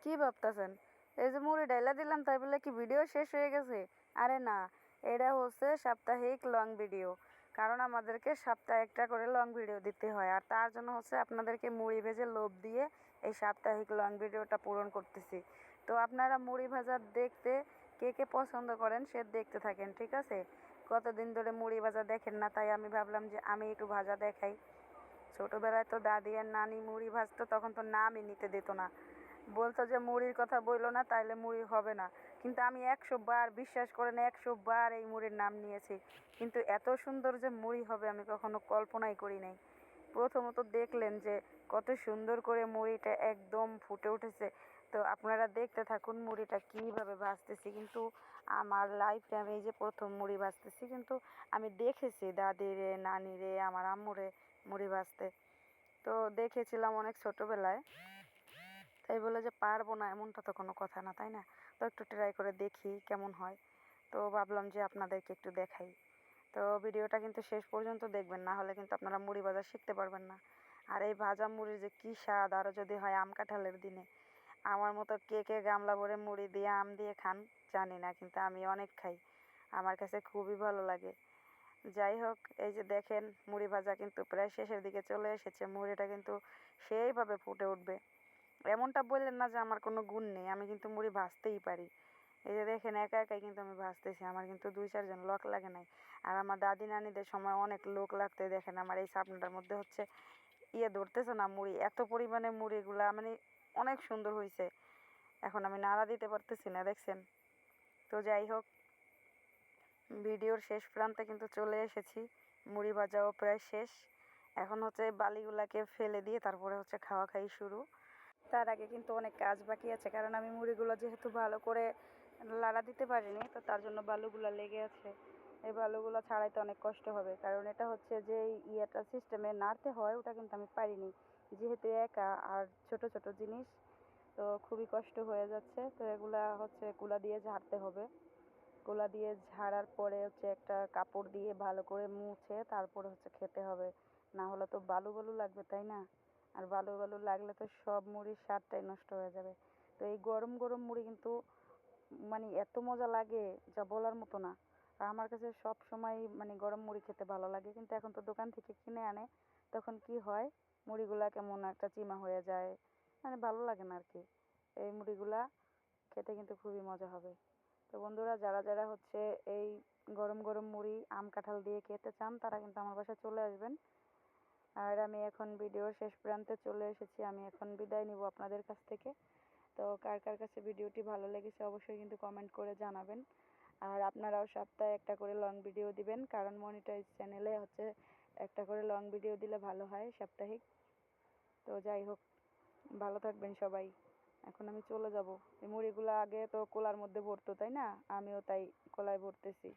কি ভাবতেছেন? এই যে মুড়ি ডাইলা দিলাম তাই বলে কি ভিডিও শেষ হয়ে গেছে? আরে না, এটা হচ্ছে সাপ্তাহিক লং ভিডিও। কারণ আমাদেরকে সপ্তাহে একটা করে লং ভিডিও দিতে হয়, আর তার জন্য হচ্ছে আপনাদেরকে মুড়ি ভেজে লোভ দিয়ে এই সাপ্তাহিক লং ভিডিওটা পূরণ করতেছি। তো আপনারা মুড়ি ভাজা দেখতে কে কে পছন্দ করেন সে দেখতে থাকেন, ঠিক আছে? কতদিন ধরে মুড়ি ভাজা দেখেন না, তাই আমি ভাবলাম যে আমি একটু ভাজা দেখাই। ছোটোবেলায় তো দাদি আর নানি মুড়ি ভাজতো, তখন তো নামই নিতে দিত না, বলতো যে মুড়ির কথা বললো না তাইলে মুড়ি হবে না। কিন্তু আমি 100 বার, বিশ্বাস করেন, 100 বার এই মুড়ির নাম নিয়েছি, কিন্তু এত সুন্দর যে মুড়ি হবে আমি কখনো কল্পনাই করি নাই। প্রথমত দেখলেন যে কত সুন্দর করে মুড়িটা একদম ফুটে উঠেছে। তো আপনারা দেখতে থাকুন মুড়িটা কীভাবে ভাজতেছি। কিন্তু আমার লাইফে আমি এই যে প্রথম মুড়ি ভাজতেছি, কিন্তু আমি দেখেছি দাদিরে, নানিরে, আমার আম্মুরে মুড়ি ভাজতে। তো দেখেছিলাম অনেক ছোটোবেলায়, তাই বলে যে পারবো না এমনটা তো কোনো কথা না, তাই না? তো একটু ট্রাই করে দেখি কেমন হয়। তো ভাবলাম যে আপনাদেরকে একটু দেখাই। তো ভিডিওটা কিন্তু শেষ পর্যন্ত দেখবেন, না হলে কিন্তু আপনারা মুড়ি ভাজা শিখতে পারবেন না। আর এই ভাজা মুড়ির যে কী স্বাদ, আরও যদি হয় আম কাঁঠালের দিনে। আমার মতো কে কে গামলা ভরে মুড়ি দিয়ে আম দিয়ে খান জানি না, কিন্তু আমি অনেক খাই, আমার কাছে খুবই ভালো লাগে। যাই হোক, এই যে দেখেন মুড়ি ভাজা কিন্তু প্রায় শেষের দিকে চলে এসেছে। মুড়িটা কিন্তু সেইভাবে ফুটে উঠবে। এমনটা বললেন না যে আমার কোনো গুণ নেই, আমি কিন্তু মুড়ি ভাজতেই পারি। এই যে দেখেন একা একাই কিন্তু আমি ভাজতেছি, আমার কিন্তু 2-4 জন লোক লাগে নাই। আর আমার দাদি নানিদের সময় অনেক লোক লাগতে, দেখেন আমার এই সাপনাটার মধ্যে হচ্ছে ধরতেছে না মুড়ি, এত পরিমাণে মুড়িগুলা মানে অনেক সুন্দর হয়েছে। এখন আমি নাড়া দিতে পারতেছি না, দেখছেন? তো যাই হোক, ভিডিওর শেষ প্রান্তে কিন্তু চলে এসেছি। মুড়ি ভাজাও প্রায় শেষ। এখন হচ্ছে বালিগুলাকে ফেলে দিয়ে তারপরে হচ্ছে খাওয়া খাই শুরু। তার আগে কিন্তু অনেক কাজ বাকি আছে, কারণ আমি মুড়িগুলো যেহেতু ভালো করে লাড়া দিতে পারিনি, তো তার জন্য বালুগুলো লেগে আছে। এই বালুগুলো ছাড়াইতে অনেক কষ্ট হবে, কারণ এটা হচ্ছে যে ইয়েটা সিস্টেমে নাড়তে হয়, ওটা কিন্তু আমি পারিনি যেহেতু একা, আর ছোট ছোট জিনিস তো খুবই কষ্ট হয়ে যাচ্ছে। তো এগুলা হচ্ছে কুলা দিয়ে ঝাড়তে হবে। কুলা দিয়ে ঝাড়ার পরে হচ্ছে একটা কাপড় দিয়ে ভালো করে মুছে তারপরে হচ্ছে খেতে হবে, না হলে তো বালু বালু লাগবে, তাই না? আর বালু বালু লাগলে তো সব মুড়ির স্বাদটাই নষ্ট হয়ে যাবে। তো এই গরম গরম মুড়ি কিন্তু মানে এত মজা লাগে যা বলার মতো না। আর আমার কাছে সব সময় মানে গরম মুড়ি খেতে ভালো লাগে, কিন্তু এখন তো দোকান থেকে কিনে আনে, তখন কি হয় মুড়িগুলা কেমন একটা চিমা হয়ে যায়, মানে ভালো লাগে না আর কি। এই মুড়িগুলা খেতে কিন্তু খুবই মজা হবে। তো বন্ধুরা, যারা যারা হচ্ছে এই গরম গরম মুড়ি আম কাঁঠাল দিয়ে খেতে চান তারা কিন্তু আমার বাসায় চলে আসবেন। আর আমি এখন ভিডিওর শেষ প্রান্তে চলে এসেছি, আমি এখন বিদায় নিব আপনাদের কাছ থেকে। তো কার কার কাছে ভিডিওটি ভালো লেগেছে অবশ্যই কিন্তু কমেন্ট করে জানাবেন। আর আপনারাও সপ্তাহে একটা করে লং ভিডিও দিবেন, কারণ মনিটাইজ চ্যানেলে হচ্ছে একটা করে লং ভিডিও দিলে ভালো হয় সাপ্তাহিক। তো যাই হোক, ভালো থাকবেন সবাই। এখন আমি চলে যাব। এই মুড়িগুলো আগে তো কোলার মধ্যে ভরতো, তাই না? আমিও তাই কোলায় ভরতেছি।